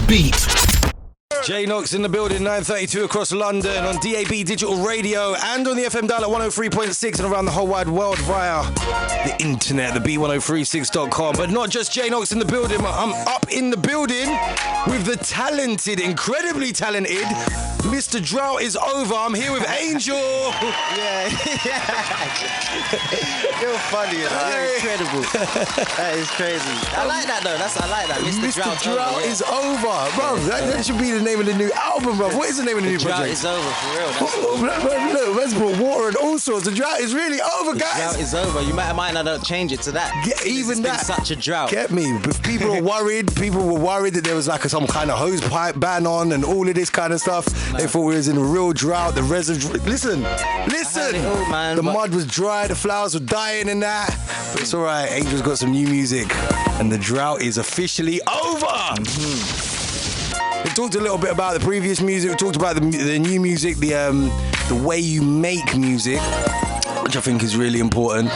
beat. Jay Knox in the building, 9:32 across London on DAB Digital Radio and on the FM dial at 103.6 and around the whole wide world via the internet, the b1036.com. But not just Jay Knox in the building, I'm up in the building with the talented, incredibly talented Mr. Drought is over. I'm here with Angel. Yeah. You're funny, incredible. That is crazy. I like that though. I like that. Mr. Drought is over. Bro, that should be the name of the new album, bro. What is the name of the new project? Drought is over, for real. Look, man's brought water and all sorts. The drought is really over, guys. The drought is over. You might not change it to that. Even that. It's been such a drought. Get me. People are worried. People were worried that there was like some kind of hose pipe ban on and all of this kind of stuff. No. They thought we was in a real drought. The reservoir. Listen. All, man, the mud was dry. The flowers were dying and that. But it's all right. Angel's got some new music, and the drought is officially over. We talked a little bit about the previous music. We talked about the new music, the way you make music, which I think is really important.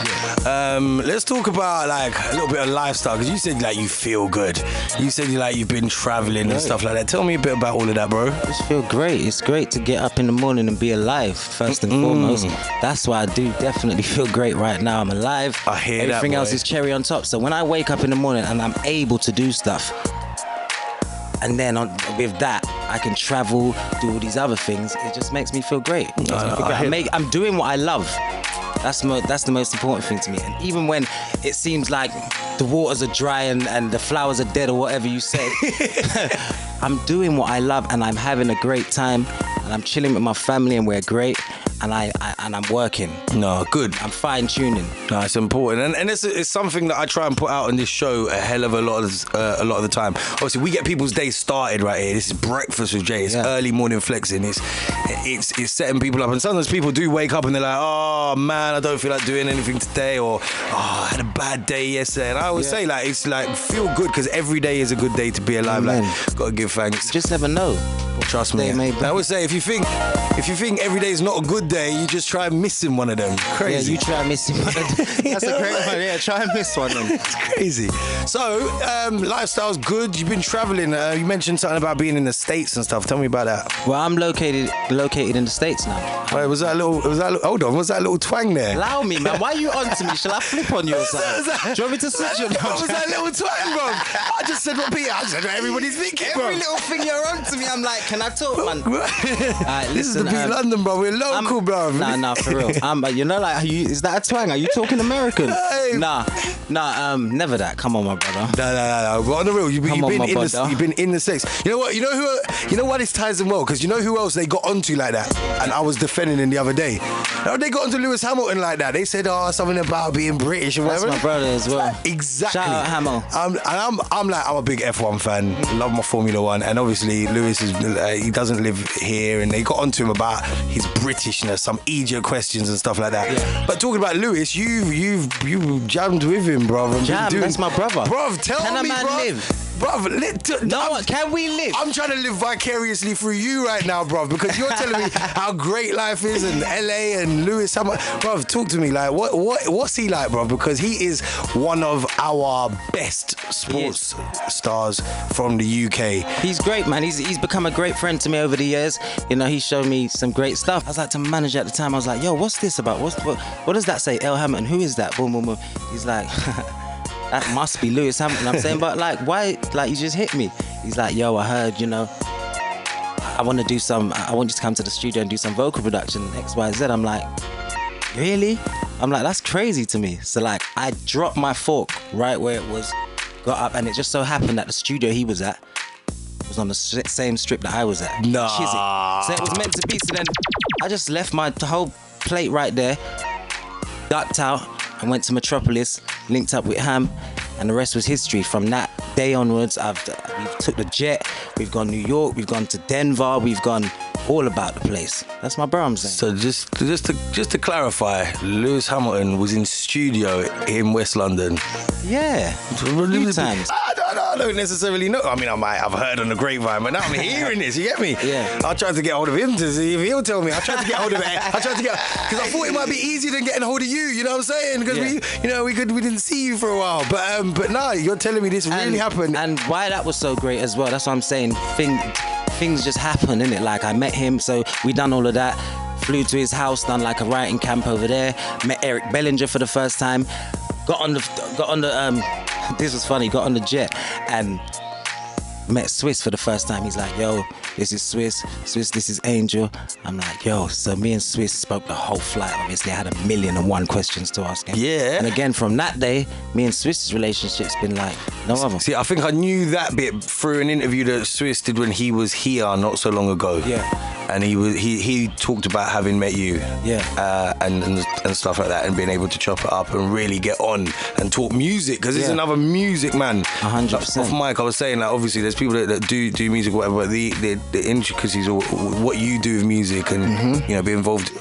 Let's talk about like a little bit of lifestyle, because you said like you feel good. You said you've been traveling and stuff like that. Tell me a bit about all of that, bro. I just feel great. It's great to get up in the morning and be alive, first and foremost. That's why I do definitely feel great right now. I'm alive. I hear that, Everything else is cherry on top. So when I wake up in the morning and I'm able to do stuff, and then with that, I can travel, do all these other things. It just makes me feel great. I'm doing what I love. That's the most important thing to me. And even when it seems like the waters are dry and the flowers are dead or whatever you say, I'm doing what I love and I'm having a great time and I'm chilling with my family and we're great. And I'm working. No, good. I'm fine tuning. No, it's important, and it's something that I try and put out on this show a hell of a lot of the time. Obviously, we get people's days started right here. This is breakfast with Jay. It's early morning flexing. It's setting people up, and sometimes people do wake up and they're like, "Oh man, I don't feel like doing anything today," or "Oh, I had a bad day yesterday." And I always say like, it's like feel good because every day is a good day to be alive. Amen. Like, gotta give thanks. Just never know. Trust me. I always say if you think every day is not a good day, you just try missing one of them. Crazy. Yeah, you try missing one of them. That's a great one. Yeah, try and miss one of them. It's crazy. So, lifestyle's good. You've been traveling. You mentioned something about being in the States and stuff. Tell me about that. Well, I'm located in the States now. Wait, was that a little? Hold on. Was that a little twang there? Allow me, man. Why are you on to me? Shall I flip on you or something? Do you want me to switch you? What was that little twang, bro? I just said what Peter. I said what everybody's thinking, bro. Every little thing you're on to me, I'm like, can I talk, man? Right, this is the beat London, bro. We're local, bro. Nah, for real. You know, like, is that a twang? Are you talking American? Hey. Nah, never that. Come on, my brother. No. But on the real, you've been in the States. You know what? You know why this ties them well? Because you know who else they got onto like that? And I was defending him the other day. They got onto Lewis Hamilton like that. They said, something about being British or whatever. That's my brother as well. Exactly. Shout out Hamo. I'm a big F1 fan. Love my Formula One. And obviously, Lewis he doesn't live here. And they got onto him about his Britishness, some idiot questions and stuff like that. Yeah. But talking about Lewis, you jammed with him, bro. That's my brother. Bro, tell me, Can a man bro. live? Bruv, can we live? I'm trying to live vicariously through you right now, bruv, because you're telling me how great life is in LA and Lewis. Bruv, talk to me. Like, what's he like, bruv? Because he is one of our best sports stars from the UK. He's great, man. He's become a great friend to me over the years. You know, he showed me some great stuff. I was like to manager at the time. I was like, yo, what's this about? What does that say? El Hamilton. Who is that? Boom, boom, boom. He's like, that must be Lewis Hamilton. I'm saying, but like, why? Like, you just hit me. He's like, yo, I heard, I want you to come to the studio and do some vocal production, X, Y, Z. I'm like, really? I'm like, that's crazy to me. So like, I dropped my fork right where it was, got up, and it just so happened that the studio he was at was on the same strip that I was at. Nah. Chiswick. So it was meant to be. So then I just left my whole plate right there, ducked out, and went to Metropolis, linked up with Ham, and the rest was history. From that day onwards, we've took the jet, we've gone New York, we've gone to Denver, we've gone all about the place. That's my bro, I'm saying. So just to clarify, Lewis Hamilton was in studio in West London. Yeah, a few times. I I don't necessarily know. I mean, I've heard on the grapevine, but now I'm hearing this. You get me? Yeah. I tried to get hold of him to see if he'll tell me. I tried to get hold of it. Because I thought it might be easier than getting hold of you. You know what I'm saying? Because we didn't see you for a while. But nah, you're telling me this really happened. And why that was so great as well. That's what I'm saying. Things just happen, innit? Like I met him, so we done all of that. Flew to his house, done like a writing camp over there. Met Eric Bellinger for the first time. Got on the this was funny. Got on the jet and met Swiss for the first time. He's like, yo, this is Swiss. Swiss, this is Angel. I'm like, yo. So me and Swiss spoke the whole flight. Obviously, I had 1,000,001 questions to ask him. Yeah. And again, from that day, me and Swiss's relationship's been like no other. See, I think I knew that bit through an interview that Swiss did when he was here not so long ago. Yeah. And he talked about having met you. Yeah. And stuff like that, and being able to chop it up and really get on and talk music, because he's another music man. 100%. Off mic, I was saying that obviously there's people that do music or whatever, but the intricacies of what you do with music and you know, be involved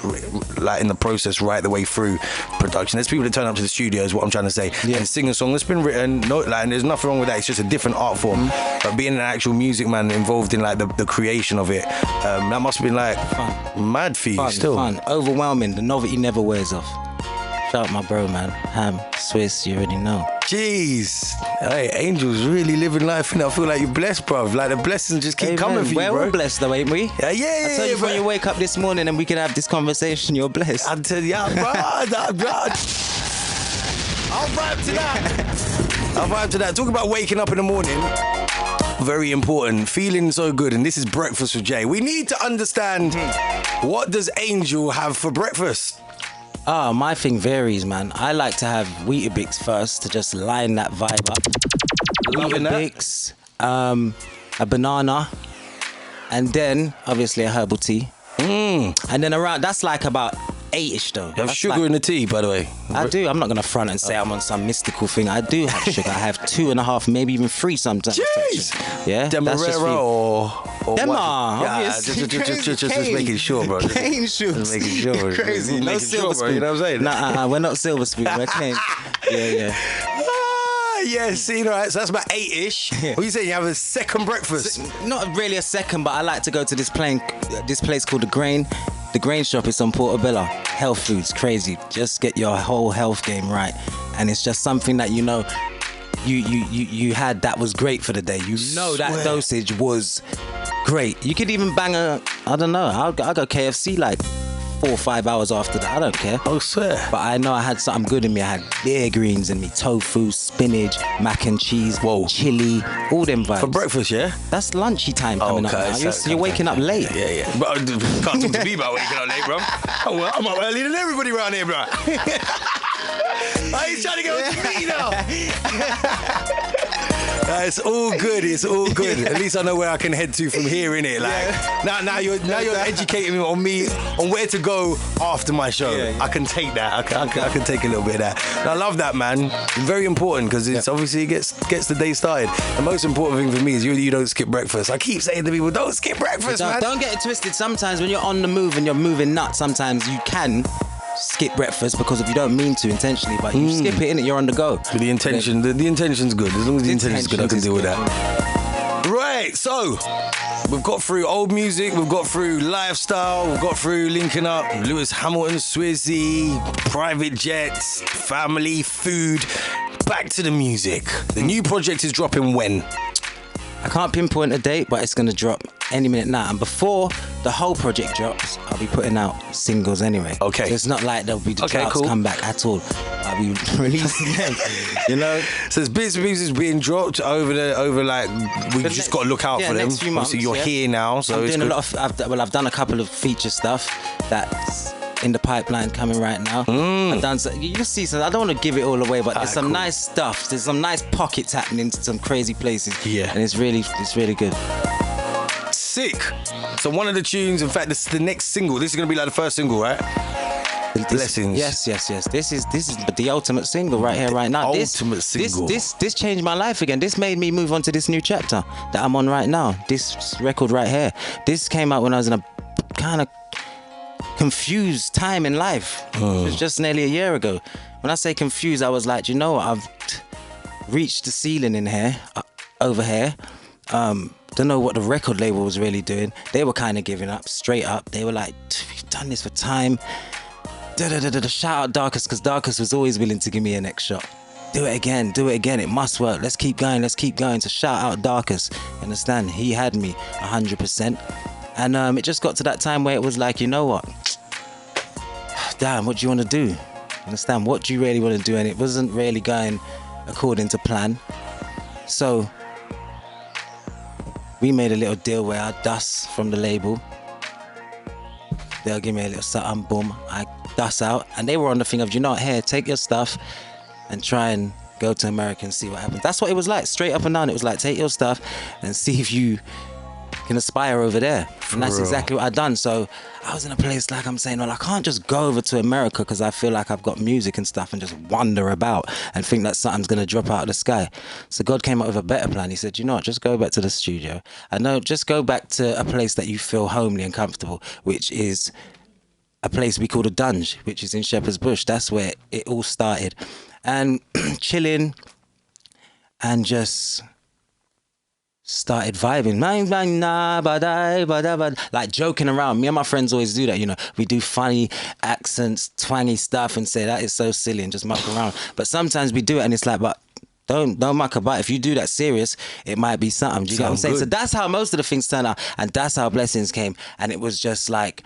like in the process right the way through production. There's people that turn up to the studio, is what I'm trying to say, and sing a song that's been written. And there's nothing wrong with that. It's just a different art form. But being an actual music man involved in like the creation of it, that must have been like mad for you. Fun, overwhelming. The novelty never wears off. Shout out my bro, man. Ham, Swiss, you already know. Jeez. Hey, Angel's really living life, and I feel like you're blessed, bro. Like the blessings just keep coming for you, bro. We're all blessed though, ain't we? Yeah. I tell you, when you wake up this morning and we can have this conversation, you're blessed. I tell you, bro. I'll vibe to that. Talk about waking up in the morning. Very important. Feeling so good. And this is Breakfast with Jay. We need to understand, what does Angel have for breakfast? My thing varies, man. I like to have Weetabix first to just line that vibe up. Weetabix, a banana, and then obviously a herbal tea. And then around, that's like about 8ish though. You have sugar in the tea, by the way. I do. I'm not gonna front and say I'm on some mystical thing. I do have sugar. I have 2.5, maybe even 3 sometimes. Jeez. Yeah. Demerara or Dema, obviously. Just making sure, bro. Cane shoes. Just making sure. You're crazy. No silver spoon. You know what I'm saying? Nah, we're not silver spoon. We're cane. Yeah. Yeah, see, right, so that's about 8ish. What are you saying? You have a second breakfast? Not really a second, but I like to go to this place called The Grain. The Grain shop is on Portobello. Health foods, crazy. Just get your whole health game right. And it's just something that you know you had that was great for the day. You know that dosage was great. You could even bang I don't know, I'll go KFC like 4 or 5 hours after that. I don't care. Oh, swear. But I know I had something good in me. I had beer greens in me, tofu, spinach, mac and cheese, chili, all them vibes. For breakfast, yeah? That's lunchy time coming up now. You're waking up late. Yeah. But can't talk to me about waking up late, bro. I'm up earlier than everybody around here, bro. He's trying to get on to me now. It's all good. It's all good. At least I know where I can head to from here, innit? Like now you're educating me on where to go after my show. I can take that. I can take a little bit of that. And I love that, man. Very important, because it's obviously gets the day started. The most important thing for me is you don't skip breakfast. I keep saying to people, don't skip breakfast, man. Don't get it twisted. Sometimes when you're on the move and you're moving nuts, sometimes you can skip breakfast because if you don't mean to intentionally, but you skip it, innit? You're on the go. But the intention's good. As long as the intention's good, I can deal with that. Right, so we've got through old music, we've got through lifestyle, we've got through linking up Lewis Hamilton, Swizzy, private jets, family, food. Back to the music. The new project is dropping when? I can't pinpoint a date, but it's going to drop any minute now. And before the whole project drops, I'll be putting out singles anyway. Okay. So it's not like there'll be the Droughts come back at all. I'll be releasing them, you know? So there's bits and pieces being dropped over like, we've just got to look out for them. Next few months, obviously you're here now, so I'm it's doing good. I've done a couple of feature stuff that's in the pipeline coming right now. I've done you'll see some. I don't want to give it all away, but there's some nice stuff. There's some nice pockets happening to some crazy places. Yeah, and it's really good. Sick. So one of the tunes, in fact, this is the next single. This is gonna be like the first single, right? Blessings. Yes. This is the ultimate single right here, right now. Ultimate single. This changed my life again. This made me move on to this new chapter that I'm on right now. This record right here. This came out when I was in a kind of confused time in life. It was just nearly a year ago. When I say confused, I was like, you know what? I've reached the ceiling in here. over here. Don't know what the record label was really doing. They were kind of giving up, straight up. They were like, we've done this for time. Shout out Darkus, because Darkus was always willing to give me a next shot. Do it again, it must work. Let's keep going. So shout out Darkus. You understand? He had me 100%. And it just got to that time where it was like, you know what? Damn, what do you want to do? You understand? What do you really want to do? And it wasn't really going according to plan. So we made a little deal where I dust from the label. They'll give me a little something, boom. I dust out. And they were on the thing of, you know what, here, take your stuff and try and go to America and see what happens. That's what it was like, straight up and down. It was like, take your stuff and see if you can aspire over there. And that's exactly what I done. So I was in a place like I'm saying, well, I can't just go over to America because I feel like I've got music and stuff and just wander about and think that something's going to drop out of the sky. So God came up with a better plan. He said, you know what, just go back to the studio. I know, just go back to a place that you feel homely and comfortable, which is a place we call the Dunge, which is in Shepherd's Bush. That's where it all started. And chilling and just started vibing, like joking around. Me and my friends always do that, you know. We do funny accents, twangy stuff and say that is so silly and just muck around. But sometimes we do it and it's like, but don't muck about. If you do that serious, it might be something. Do you get what I'm saying? Good. So that's how most of the things turn out, and that's how blessings came. And it was just like,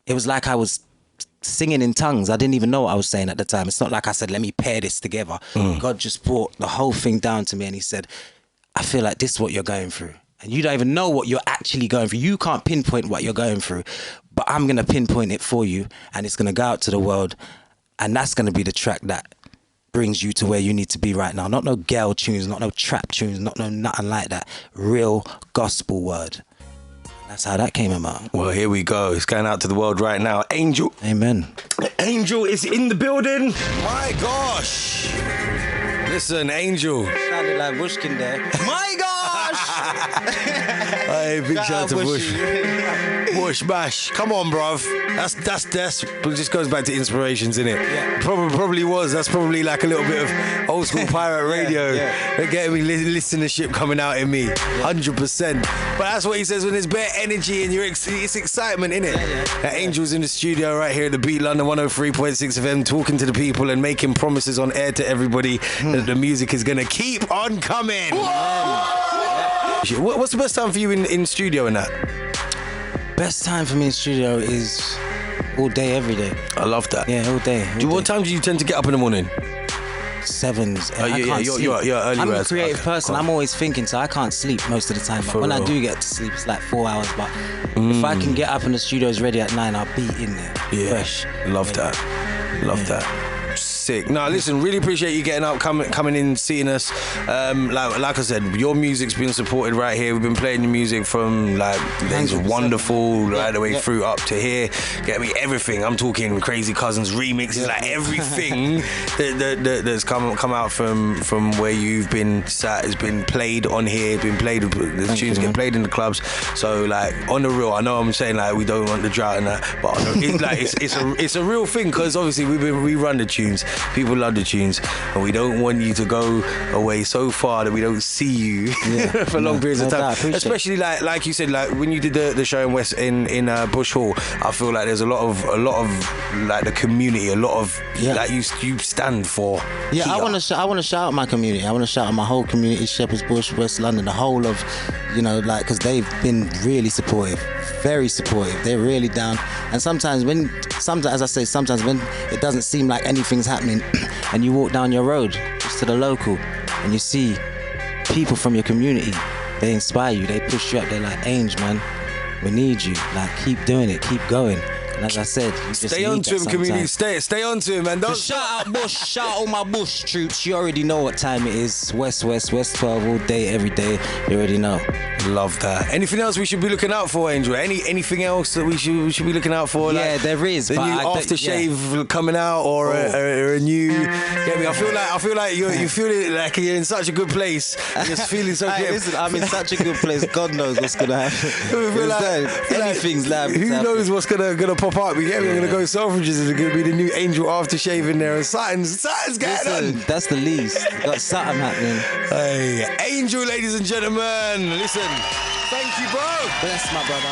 it was like I was singing in tongues. I didn't even know what I was saying at the time. It's not like I said, let me pair this together. God just brought the whole thing down to me and he said, I feel like this is what you're going through. And you don't even know what you're actually going through. You can't pinpoint what you're going through. But I'm going to pinpoint it for you. And it's going to go out to the world. And that's going to be the track that brings you to where you need to be right now. Not no girl tunes, not no trap tunes, not no nothing like that. Real gospel word. That's how that came about. Well, here we go. It's going out to the world right now. Angel. Amen. Angel is in the building. My gosh. Listen, Angel. Sounded like Bushkin there. My gosh! Hey, big shout out to Bush. Bush bash. Come on, bruv. That's it just goes back to inspirations, innit? Yeah. Probably was. That's probably like a little bit of old school pirate radio. They're getting me listenership coming out in me. 100%. But that's what he says when there's bare energy and it's excitement, innit? Angel's in the studio right here at the Beat London 103.6 FM, talking to the people and making promises on air to everybody that the music is gonna keep on coming. What's the best time for you in studio and that? Best time for me in studio is all day, every day. I love that. Yeah, all day. What time do you tend to get up in the morning? 7s. You're early. I'm a creative person. I'm always thinking, so I can't sleep most of the time. But when I do get to sleep, it's like 4 hours. But if I can get up and the studio's ready at 9, I'll be in there. Yeah. Fresh. Love that. Love that. Sick. No, listen, really appreciate you getting up, coming in, seeing us. Like I said, your music's been supported right here. We've been playing your music from like days of Wonderful right the way through up to here. Get me everything. I'm talking Crazy Cousins remixes, like everything that's come out from where you've been sat has been played on here. Been played. The tunes get played in the clubs. So like on the real, I know I'm saying like we don't want the drought and that, but it's a real thing because obviously we run the tunes. People love the tunes, and we don't want you to go away so far that we don't see you for long periods of time. Especially like you said, like when you did the show in Bush Hall, I feel like there's a lot of like the community, a lot of like you stand for. Yeah, here. I want to shout out my community. I want to shout out my whole community, Shepherd's Bush, West London, the whole of, you know, like, because they've been really supportive. Very supportive. They're really down. And sometimes when it doesn't seem like anything's happening and you walk down your road just to the local and you see people from your community, they inspire you, they push you up, they're like, Ange, man, we need you. Like, keep doing it, keep going. And as I said, you just stay on to him, community. Stay on to him, man. Don't shout out Bush, shout out all my Bush troops. You already know what time it is. West 12 all day, every day. You already know. Love that. Anything else we should be looking out for, Angel? Anything else that we should be looking out for? Yeah, like there is. The new aftershave coming out, or a new. Get me? I feel like you feel it like you're in such a good place. You're just feeling so good. Listen, I'm in such a good place. God knows what's gonna happen. Anything's liable. Who knows what's gonna pop up? You get me? I'm gonna go Selfridges. It's gonna be the new Angel aftershave in there, and something's going on. That's the least. Got something happening. Hey, Angel, ladies and gentlemen. Listen, thank you, bro. Bless my brother.